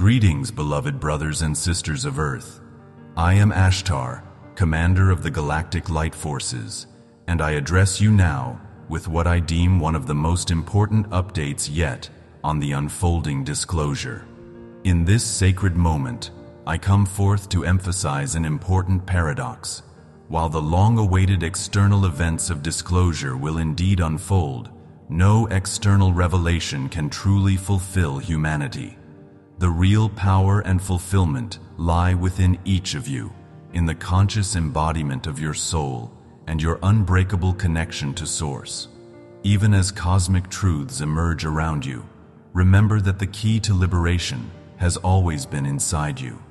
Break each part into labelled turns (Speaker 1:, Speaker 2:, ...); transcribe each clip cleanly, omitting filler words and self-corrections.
Speaker 1: Greetings, beloved brothers and sisters of Earth. I am Ashtar, commander of the Galactic Light Forces, and I address you now with what I deem one of the most important updates yet on the unfolding disclosure. In this sacred moment, I come forth to emphasize an important paradox. While the long-awaited external events of disclosure will indeed unfold, no external revelation can truly fulfill humanity. The real power and fulfillment lie within each of you, in the conscious embodiment of your soul and your unbreakable connection to Source. Even as cosmic truths emerge around you, remember that the key to liberation has always been inside you.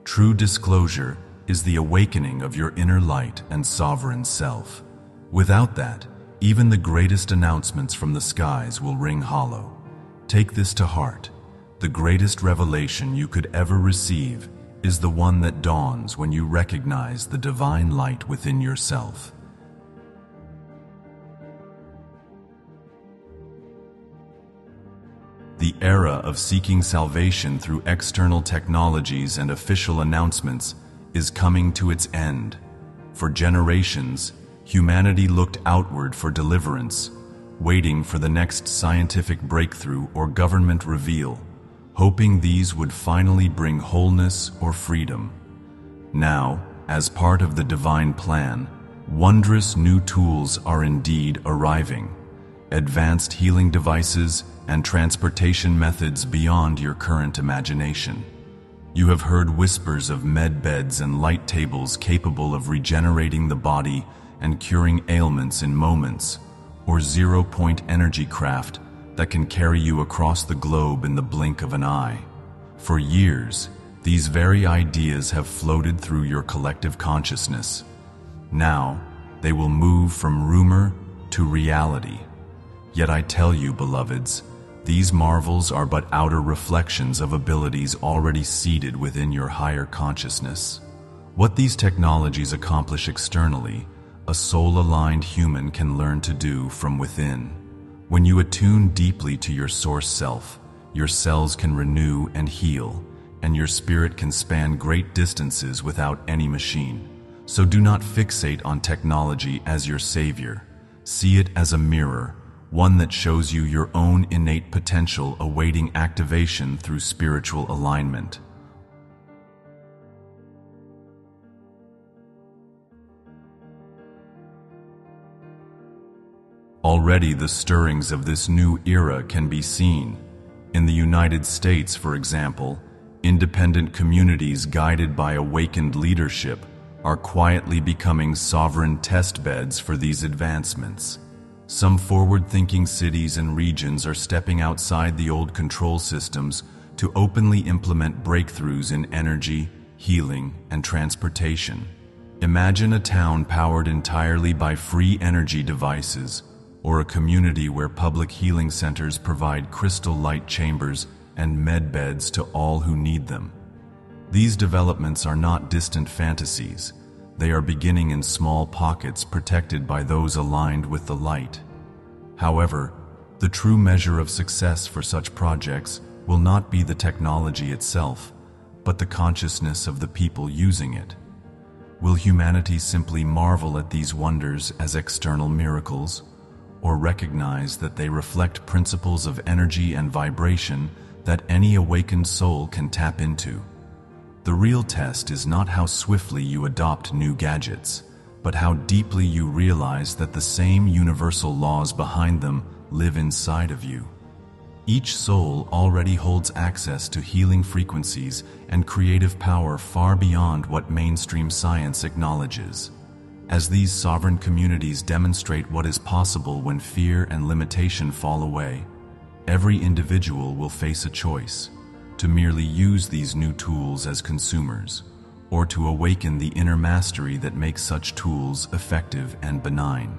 Speaker 1: True disclosure is the awakening of your inner light and sovereign self. Without that, even the greatest announcements from the skies will ring hollow. Take this to heart. The greatest revelation you could ever receive is the one that dawns when you recognize the divine light within yourself. The era of seeking salvation through external technologies and official announcements is coming to its end. For generations, humanity looked outward for deliverance, waiting for the next scientific breakthrough or government reveal, hoping these would finally bring wholeness or freedom. Now, as part of the divine plan, wondrous new tools are indeed arriving. Advanced healing devices and transportation methods beyond your current imagination. You have heard whispers of medbeds and light tables capable of regenerating the body and curing ailments in moments, or zero-point energy craft that can carry you across the globe in the blink of an eye. For years, these very ideas have floated through your collective consciousness. Now, they will move from rumor to reality. Yet I tell you, beloveds, these marvels are but outer reflections of abilities already seated within your higher consciousness. What these technologies accomplish externally, a soul-aligned human can learn to do from within. When you attune deeply to your source self, your cells can renew and heal, and your spirit can span great distances without any machine. So do not fixate on technology as your savior. See it as a mirror, one that shows you your own innate potential awaiting activation through spiritual alignment. Already the stirrings of this new era can be seen. In the United States, for example, independent communities guided by awakened leadership are quietly becoming sovereign test beds for these advancements. Some forward-thinking cities and regions are stepping outside the old control systems to openly implement breakthroughs in energy, healing, and transportation. Imagine a town powered entirely by free energy devices, or a community where public healing centers provide crystal light chambers and medbeds to all who need them. These developments are not distant fantasies. They are beginning in small pockets protected by those aligned with the light. However, the true measure of success for such projects will not be the technology itself, but the consciousness of the people using it. Will humanity simply marvel at these wonders as external miracles, or recognize that they reflect principles of energy and vibration that any awakened soul can tap into? The real test is not how swiftly you adopt new gadgets, but how deeply you realize that the same universal laws behind them live inside of you. Each soul already holds access to healing frequencies and creative power far beyond what mainstream science acknowledges. As these sovereign communities demonstrate what is possible when fear and limitation fall away, every individual will face a choice: to merely use these new tools as consumers, or to awaken the inner mastery that makes such tools effective and benign.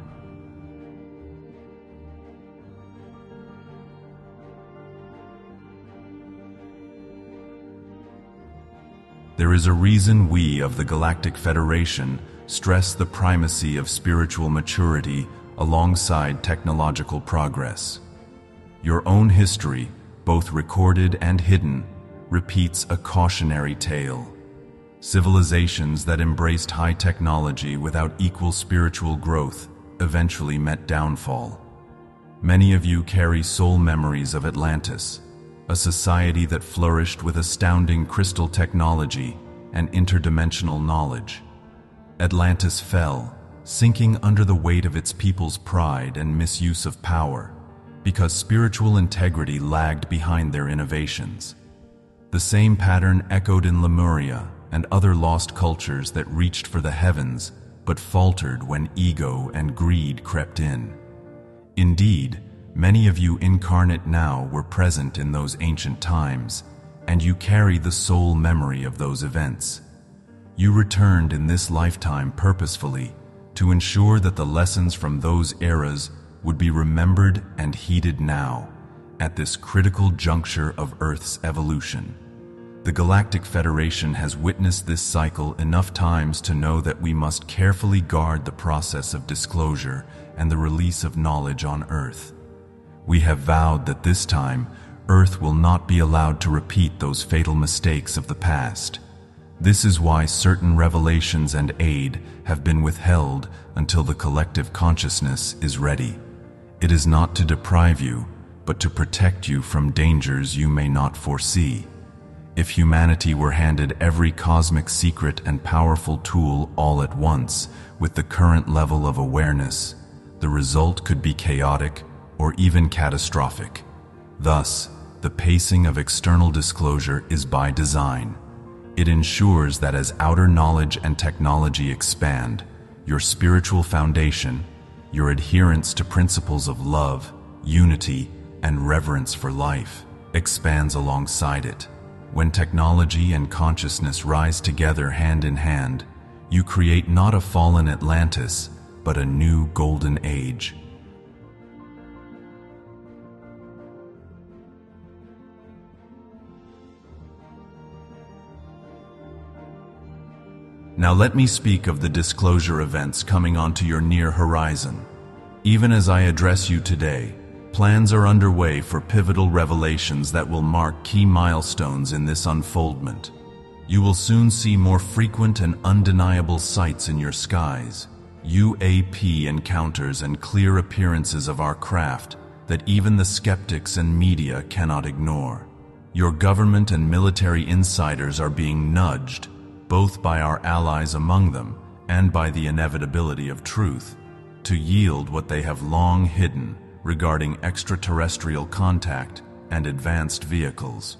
Speaker 1: There is a reason we of the Galactic Federation stress the primacy of spiritual maturity alongside technological progress. Your own history, both recorded and hidden, repeats a cautionary tale. Civilizations that embraced high technology without equal spiritual growth eventually met downfall. Many of you carry soul memories of Atlantis, a society that flourished with astounding crystal technology and interdimensional knowledge. Atlantis fell, sinking under the weight of its people's pride and misuse of power, because spiritual integrity lagged behind their innovations. The same pattern echoed in Lemuria and other lost cultures that reached for the heavens but faltered when ego and greed crept in. Indeed, many of you incarnate now were present in those ancient times, and you carry the soul memory of those events. You returned in this lifetime purposefully to ensure that the lessons from those eras would be remembered and heeded now, at this critical juncture of Earth's evolution. The Galactic Federation has witnessed this cycle enough times to know that we must carefully guard the process of disclosure and the release of knowledge on Earth. We have vowed that this time, Earth will not be allowed to repeat those fatal mistakes of the past. This is why certain revelations and aid have been withheld until the collective consciousness is ready. It is not to deprive you, but to protect you from dangers you may not foresee. If humanity were handed every cosmic secret and powerful tool all at once, with the current level of awareness, the result could be chaotic or even catastrophic. Thus, the pacing of external disclosure is by design. It ensures that as outer knowledge and technology expand, your spiritual foundation, your adherence to principles of love, unity, and reverence for life, expands alongside it. When technology and consciousness rise together hand in hand, you create not a fallen Atlantis, but a new golden age. Now let me speak of the disclosure events coming onto your near horizon. Even as I address you today, plans are underway for pivotal revelations that will mark key milestones in this unfoldment. You will soon see more frequent and undeniable sights in your skies, UAP encounters and clear appearances of our craft that even the skeptics and media cannot ignore. Your government and military insiders are being nudged, both by our allies among them and by the inevitability of truth, to yield what they have long hidden regarding extraterrestrial contact and advanced vehicles.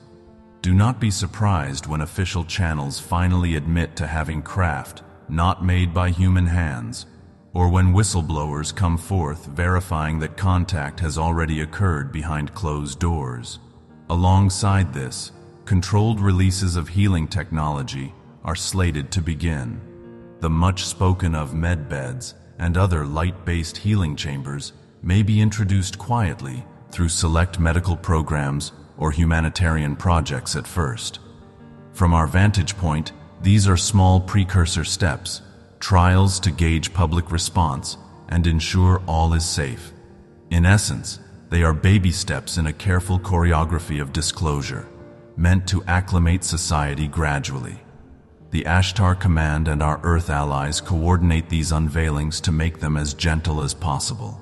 Speaker 1: Do not be surprised when official channels finally admit to having craft not made by human hands, or when whistleblowers come forth verifying that contact has already occurred behind closed doors. Alongside this, controlled releases of healing technology are slated to begin. The much spoken of Medbeds and other light-based healing chambers may be introduced quietly through select medical programs or humanitarian projects at first. From our vantage point, these are small precursor steps, trials to gauge public response and ensure all is safe. In essence, they are baby steps in a careful choreography of disclosure, meant to acclimate society gradually. The Ashtar Command and our Earth allies coordinate these unveilings to make them as gentle as possible.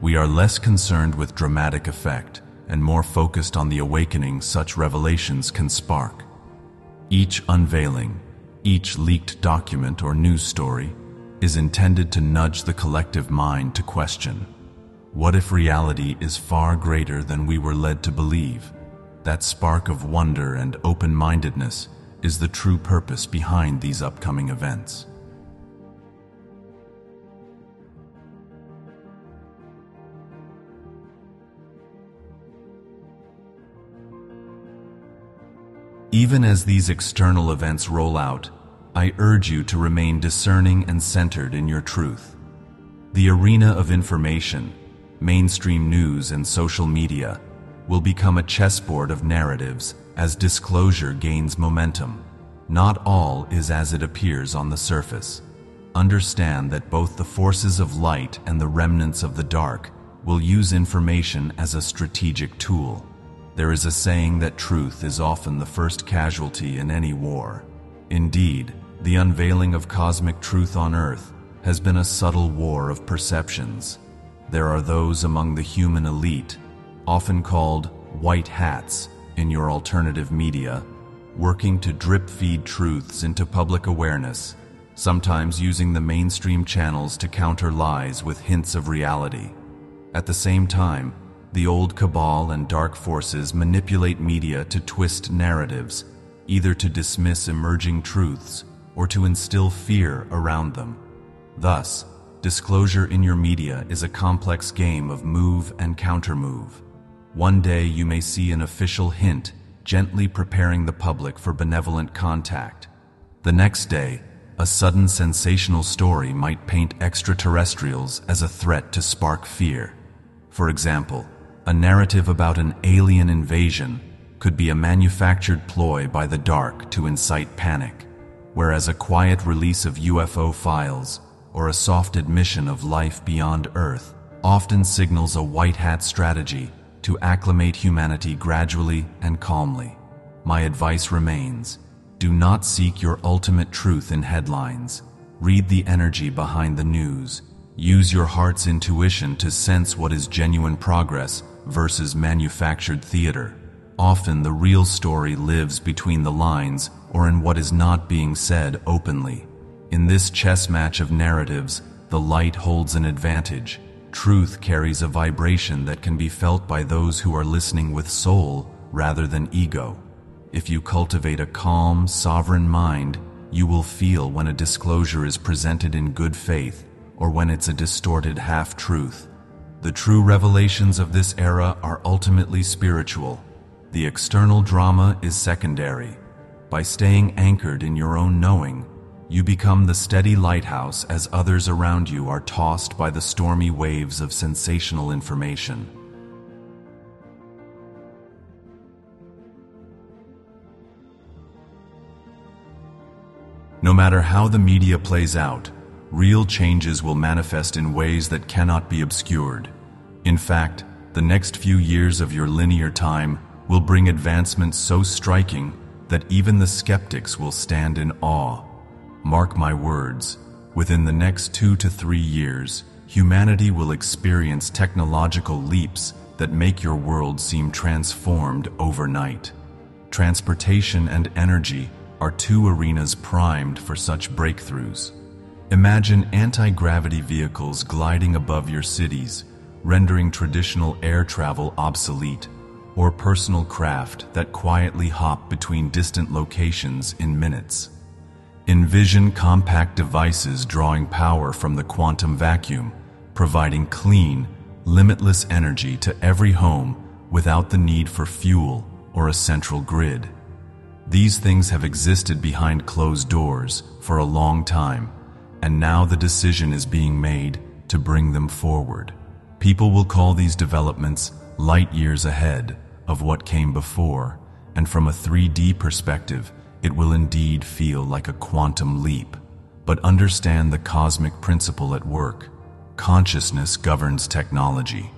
Speaker 1: We are less concerned with dramatic effect and more focused on the awakening such revelations can spark. Each unveiling, each leaked document or news story, is intended to nudge the collective mind to question, what if reality is far greater than we were led to believe? That spark of wonder and open-mindedness is the true purpose behind these upcoming events. Even as these external events roll out, I urge you to remain discerning and centered in your truth. The arena of information, mainstream news and social media, will become a chessboard of narratives as disclosure gains momentum. Not all is as it appears on the surface. Understand that both the forces of light and the remnants of the dark will use information as a strategic tool. There is a saying that truth is often the first casualty in any war. Indeed, the unveiling of cosmic truth on Earth has been a subtle war of perceptions. There are those among the human elite, often called white hats in your alternative media, working to drip-feed truths into public awareness, sometimes using the mainstream channels to counter lies with hints of reality. At the same time, the old cabal and dark forces manipulate media to twist narratives, either to dismiss emerging truths or to instill fear around them. Thus, disclosure in your media is a complex game of move and countermove. One day you may see an official hint gently preparing the public for benevolent contact. The next day, a sudden sensational story might paint extraterrestrials as a threat to spark fear. For example, a narrative about an alien invasion could be a manufactured ploy by the dark to incite panic, whereas a quiet release of UFO files or a soft admission of life beyond Earth often signals a white hat strategy to acclimate humanity gradually and calmly. My advice remains: do not seek your ultimate truth in headlines. Read the energy behind the news. Use your heart's intuition to sense what is genuine progress versus manufactured theater. Often the real story lives between the lines or in what is not being said openly. In this chess match of narratives, the light holds an advantage. Truth carries a vibration that can be felt by those who are listening with soul rather than ego. If you cultivate a calm, sovereign mind, you will feel when a disclosure is presented in good faith or when it's a distorted half-truth. The true revelations of this era are ultimately spiritual. The external drama is secondary. By staying anchored in your own knowing, you become the steady lighthouse as others around you are tossed by the stormy waves of sensational information. No matter how the media plays out, real changes will manifest in ways that cannot be obscured. In fact, the next few years of your linear time will bring advancements so striking that even the skeptics will stand in awe. Mark my words, within the next 2 to 3 years, humanity will experience technological leaps that make your world seem transformed overnight. Transportation and energy are two arenas primed for such breakthroughs. Imagine anti-gravity vehicles gliding above your cities, rendering traditional air travel obsolete, or personal craft that quietly hop between distant locations in minutes. Envision compact devices drawing power from the quantum vacuum, providing clean, limitless energy to every home without the need for fuel or a central grid. These things have existed behind closed doors for a long time, and now the decision is being made to bring them forward. People will call these developments light years ahead of what came before, and from a 3D perspective, it will indeed feel like a quantum leap. But understand the cosmic principle at work. Consciousness governs technology.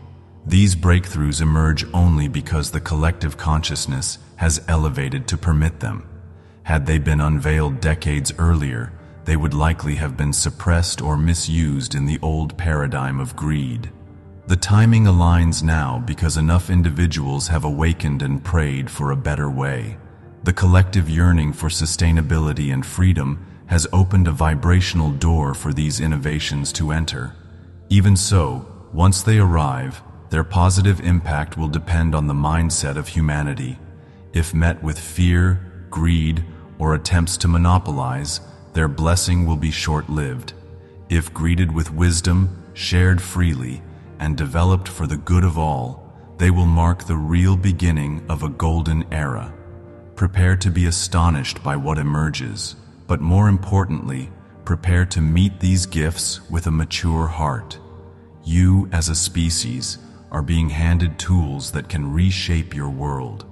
Speaker 1: These breakthroughs emerge only because the collective consciousness has elevated to permit them. Had they been unveiled decades earlier, they would likely have been suppressed or misused in the old paradigm of greed. The timing aligns now because enough individuals have awakened and prayed for a better way. The collective yearning for sustainability and freedom has opened a vibrational door for these innovations to enter. Even so, once they arrive, their positive impact will depend on the mindset of humanity. If met with fear, greed, or attempts to monopolize, their blessing will be short-lived. If greeted with wisdom, shared freely, and developed for the good of all, they will mark the real beginning of a golden era. Prepare to be astonished by what emerges, but more importantly, prepare to meet these gifts with a mature heart. You, as a species, are being handed tools that can reshape your world.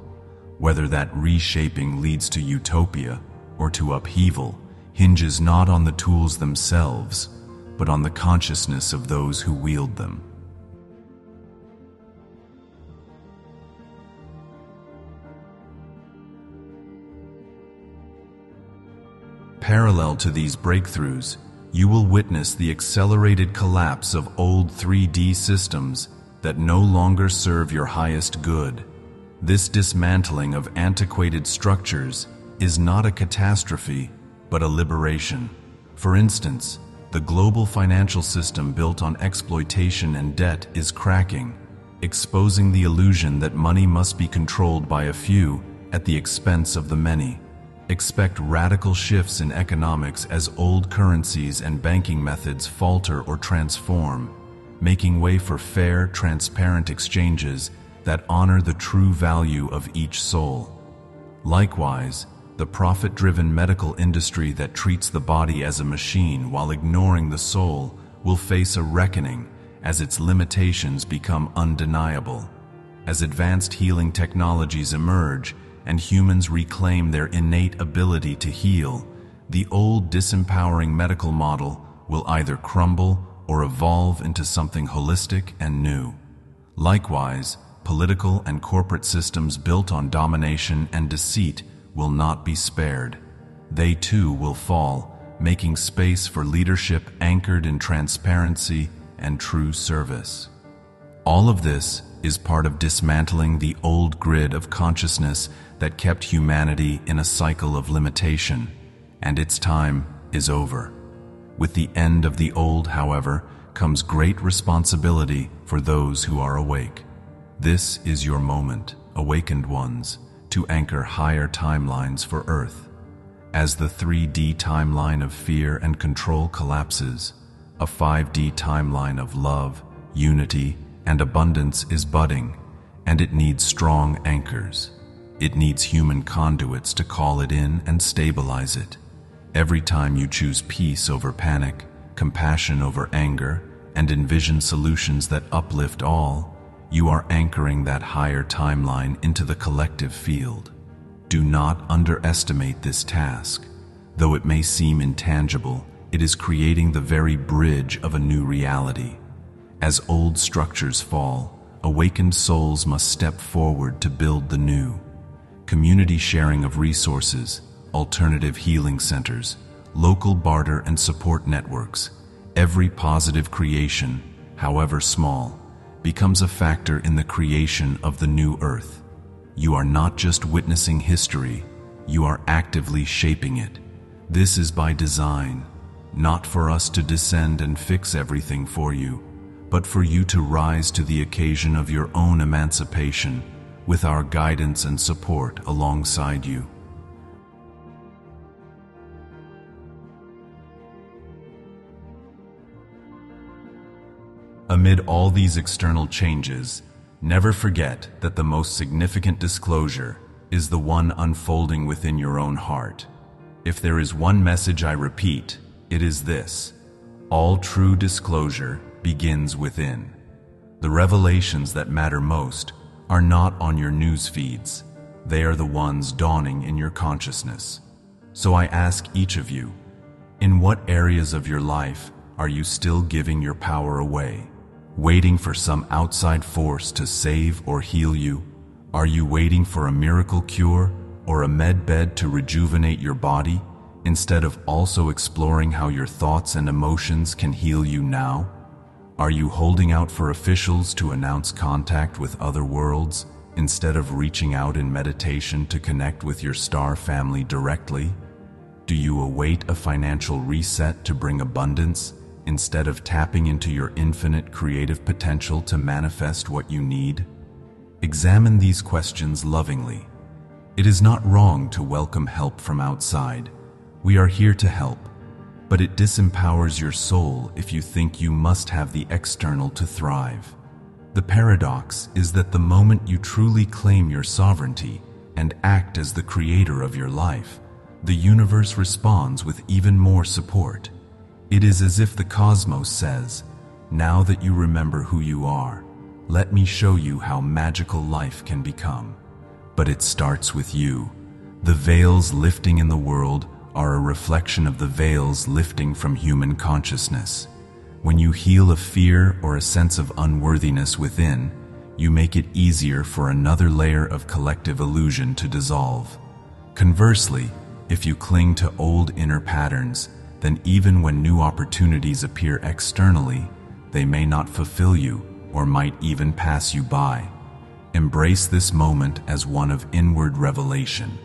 Speaker 1: Whether that reshaping leads to utopia or to upheaval hinges not on the tools themselves, but on the consciousness of those who wield them. parallel to these breakthroughs, you will witness the accelerated collapse of old 3D systems that no longer serve your highest good. This dismantling of antiquated structures is not a catastrophe, but a liberation. For instance, the global financial system built on exploitation and debt is cracking, exposing the illusion that money must be controlled by a few at the expense of the many. Expect radical shifts in economics as old currencies and banking methods falter or transform, making way for fair, transparent exchanges that honor the true value of each soul. Likewise, the profit-driven medical industry that treats the body as a machine while ignoring the soul will face a reckoning as its limitations become undeniable. As advanced healing technologies emerge and humans reclaim their innate ability to heal, the old disempowering medical model will either crumble or evolve into something holistic and new. Likewise, political and corporate systems built on domination and deceit will not be spared. They too will fall, making space for leadership anchored in transparency and true service. All of this is part of dismantling the old grid of consciousness that kept humanity in a cycle of limitation, and its time is over. With the end of the old, however, comes great responsibility for those who are awake. This is your moment, awakened ones, to anchor higher timelines for Earth. As the 3D timeline of fear and control collapses, a 5D timeline of love, unity, and abundance is budding, and it needs strong anchors. It needs human conduits to call it in and stabilize it. Every time you choose peace over panic, compassion over anger, and envision solutions that uplift all, you are anchoring that higher timeline into the collective field. Do not underestimate this task. Though it may seem intangible, it is creating the very bridge of a new reality. As old structures fall, awakened souls must step forward to build the new. Community sharing of resources, alternative healing centers, local barter and support networks, every positive creation, however small, becomes a factor in the creation of the new earth. You are not just witnessing history, you are actively shaping it. This is by design, not for us to descend and fix everything for you, but for you to rise to the occasion of your own emancipation, with our guidance and support alongside you. Amid all these external changes, never forget that the most significant disclosure is the one unfolding within your own heart. If there is one message I repeat, it is this: all true disclosure begins within. The revelations that matter most are not on your news feeds. They are the ones dawning in your consciousness. So I ask each of you, in what areas of your life are you still giving your power away? Waiting for some outside force to save or heal you? Are you waiting for a miracle cure or a medbed to rejuvenate your body, instead of also exploring how your thoughts and emotions can heal you now? Are you holding out for officials to announce contact with other worlds, instead of reaching out in meditation to connect with your star family directly? Do you await a financial reset to bring abundance, instead of tapping into your infinite creative potential to manifest what you need? Examine these questions lovingly. It is not wrong to welcome help from outside. We are here to help, but it disempowers your soul if you think you must have the external to thrive. The paradox is that the moment you truly claim your sovereignty and act as the creator of your life, the universe responds with even more support. It is as if the cosmos says, "Now that you remember who you are, let me show you how magical life can become." But it starts with you. The veils lifting in the world are a reflection of the veils lifting from human consciousness. When you heal a fear or a sense of unworthiness within, you make it easier for another layer of collective illusion to dissolve. Conversely, If you cling to old inner patterns, then even when new opportunities appear externally, they may not fulfill you or might even pass you by. Embrace this moment as one of inward revelation.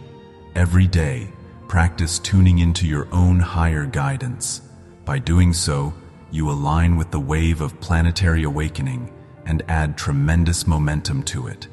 Speaker 1: Every day, practice tuning into your own higher guidance. By doing so, you align with the wave of planetary awakening and add tremendous momentum to it.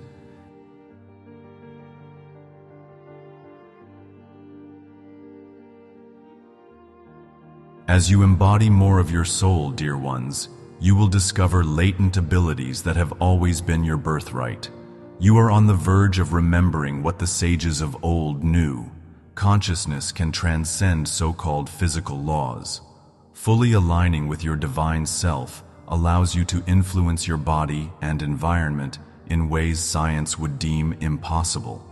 Speaker 1: As you embody more of your soul, dear ones, you will discover latent abilities that have always been your birthright. You are on the verge of remembering what the sages of old knew. Consciousness can transcend so-called physical laws. Fully aligning with your divine self allows you to influence your body and environment in ways science would deem impossible.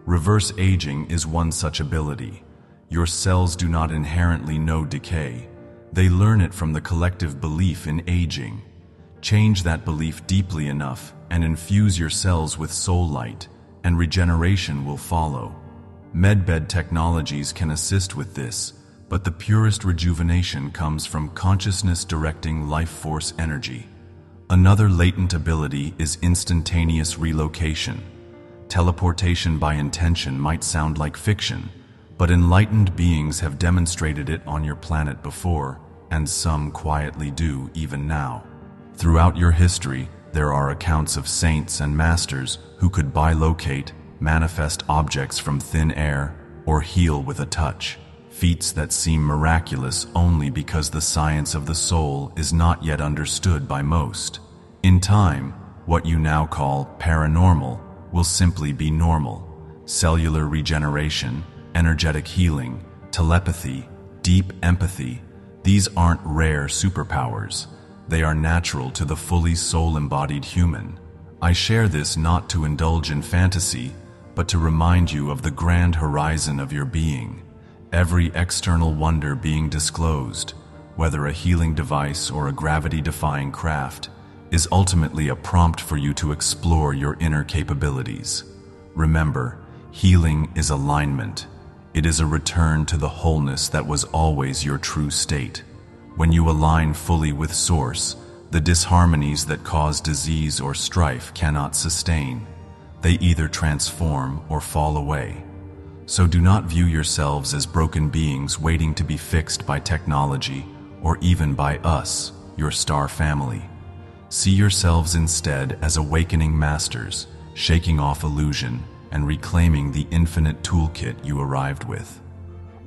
Speaker 1: Reverse aging is one such ability. Your cells do not inherently know decay. They learn it from the collective belief in aging. Change that belief deeply enough and infuse your cells with soul light, and regeneration will follow. Medbed technologies can assist with this, but the purest rejuvenation comes from consciousness directing life force energy. Another latent ability is instantaneous relocation. Teleportation by intention might sound like fiction, but enlightened beings have demonstrated it on your planet before, and some quietly do even now. Throughout your history, there are accounts of saints and masters who could bilocate, manifest objects from thin air, or heal with a touch. Feats that seem miraculous only because the science of the soul is not yet understood by most. In time, what you now call paranormal will simply be normal. Cellular regeneration, energetic healing, telepathy, deep empathy, these aren't rare superpowers. They are natural to the fully soul-embodied human. I share this not to indulge in fantasy, but to remind you of the grand horizon of your being. Every external wonder being disclosed, whether a healing device or a gravity-defying craft, is ultimately a prompt for you to explore your inner capabilities. Remember, healing is alignment. It is a return to the wholeness that was always your true state. When you align fully with Source, the disharmonies that cause disease or strife cannot sustain. They either transform or fall away. So do not view yourselves as broken beings waiting to be fixed by technology or even by us, your star family. See yourselves instead as awakening masters, shaking off illusion and reclaiming the infinite toolkit you arrived with.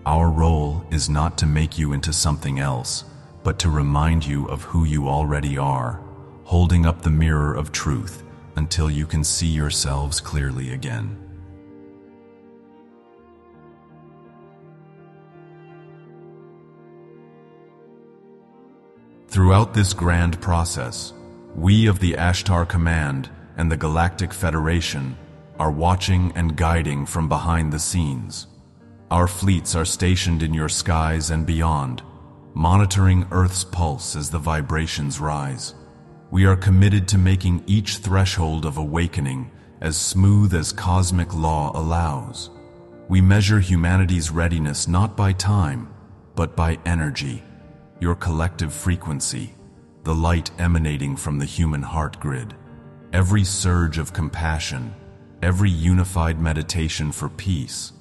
Speaker 1: Our role is not to make you into something else, but to remind you of who you already are, holding up the mirror of truth until you can see yourselves clearly again. Throughout this grand process, we of the Ashtar Command and the Galactic Federation are watching and guiding from behind the scenes. Our fleets are stationed in your skies and beyond, monitoring Earth's pulse as the vibrations rise. We are committed to making each threshold of awakening as smooth as cosmic law allows. We measure humanity's readiness not by time, but by energy, your collective frequency, the light emanating from the human heart grid. Every surge of compassion, every unified meditation for peace,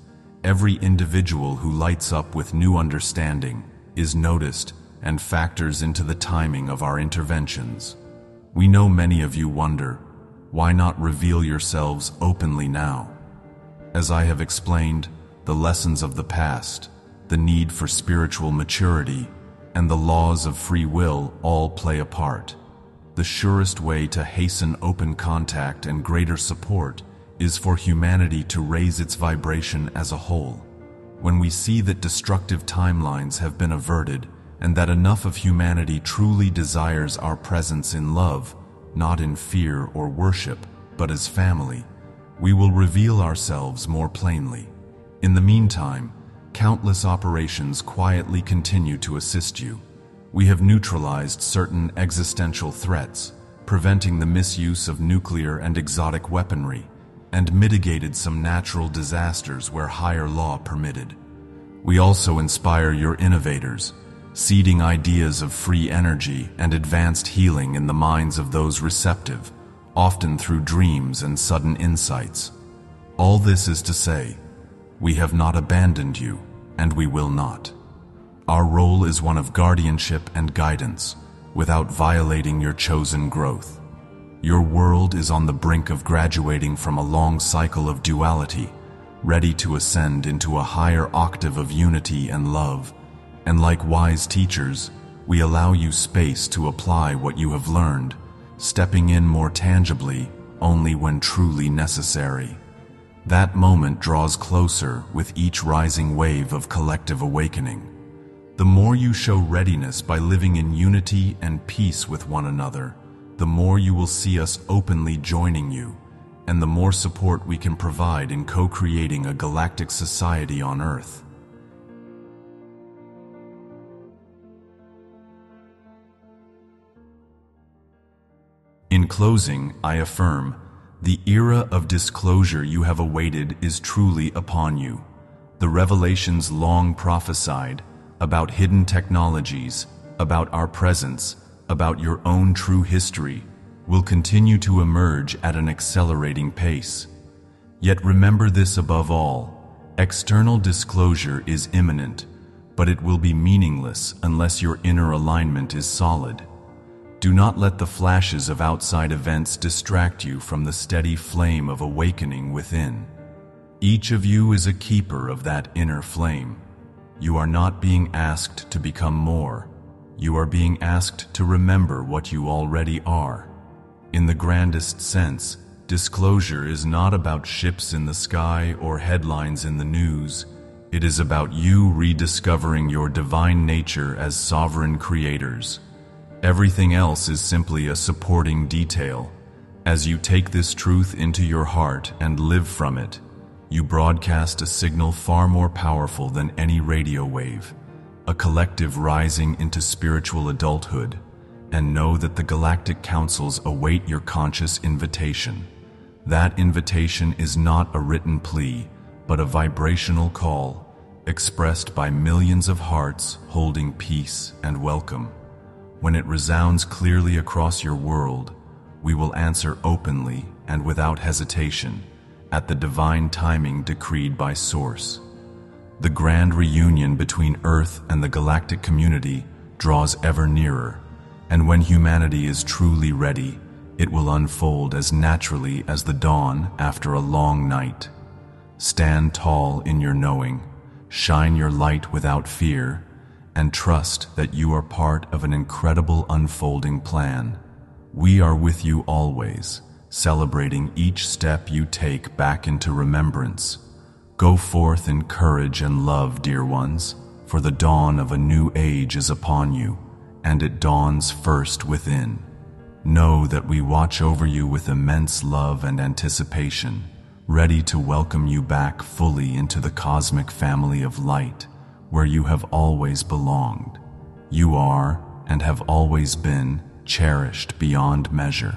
Speaker 1: every individual who lights up with new understanding is noticed and factors into the timing of our interventions. We know many of you wonder, why not reveal yourselves openly now? As I have explained, the lessons of the past, the need for spiritual maturity, and the laws of free will all play a part. The surest way to hasten open contact and greater support is for humanity to raise its vibration as a whole. When we see that destructive timelines have been averted and that enough of humanity truly desires our presence in love, not in fear or worship, but as family, we will reveal ourselves more plainly. In the meantime, countless operations quietly continue to assist you. We have neutralized certain existential threats, preventing the misuse of nuclear and exotic weaponry, and mitigated some natural disasters where higher law permitted. We also inspire your innovators, seeding ideas of free energy and advanced healing in the minds of those receptive, often through dreams and sudden insights. All this is to say, we have not abandoned you, and we will not. Our role is one of guardianship and guidance, without violating your chosen growth. Your world is on the brink of graduating from a long cycle of duality, ready to ascend into a higher octave of unity and love, and like wise teachers, we allow you space to apply what you have learned, stepping in more tangibly only when truly necessary. That moment draws closer with each rising wave of collective awakening. The more you show readiness by living in unity and peace with one another, the more you will see us openly joining you, and the more support we can provide in co-creating a galactic society on Earth. In closing, I affirm, the era of disclosure you have awaited is truly upon you. The revelations long prophesied about hidden technologies, about our presence, about your own true history, will continue to emerge at an accelerating pace. Yet remember this above all, external disclosure is imminent, but it will be meaningless unless your inner alignment is solid. Do not let the flashes of outside events distract you from the steady flame of awakening within. Each of you is a keeper of that inner flame. You are not being asked to become more. You are being asked to remember what you already are. In the grandest sense, disclosure is not about ships in the sky or headlines in the news. It is about you rediscovering your divine nature as sovereign creators. Everything else is simply a supporting detail. As you take this truth into your heart and live from it, you broadcast a signal far more powerful than any radio wave, a collective rising into spiritual adulthood, and know that the galactic councils await your conscious invitation. That invitation is not a written plea, but a vibrational call, expressed by millions of hearts holding peace and welcome. When it resounds clearly across your world, we will answer openly and without hesitation at the divine timing decreed by Source. The grand reunion between Earth and the galactic community draws ever nearer, and when humanity is truly ready, it will unfold as naturally as the dawn after a long night. Stand tall in your knowing, shine your light without fear, and trust that you are part of an incredible unfolding plan. We are with you always, celebrating each step you take back into remembrance. Go forth in courage and love, dear ones, for the dawn of a new age is upon you, and it dawns first within. Know that we watch over you with immense love and anticipation, ready to welcome you back fully into the cosmic family of light, where you have always belonged. You are, and have always been, cherished beyond measure.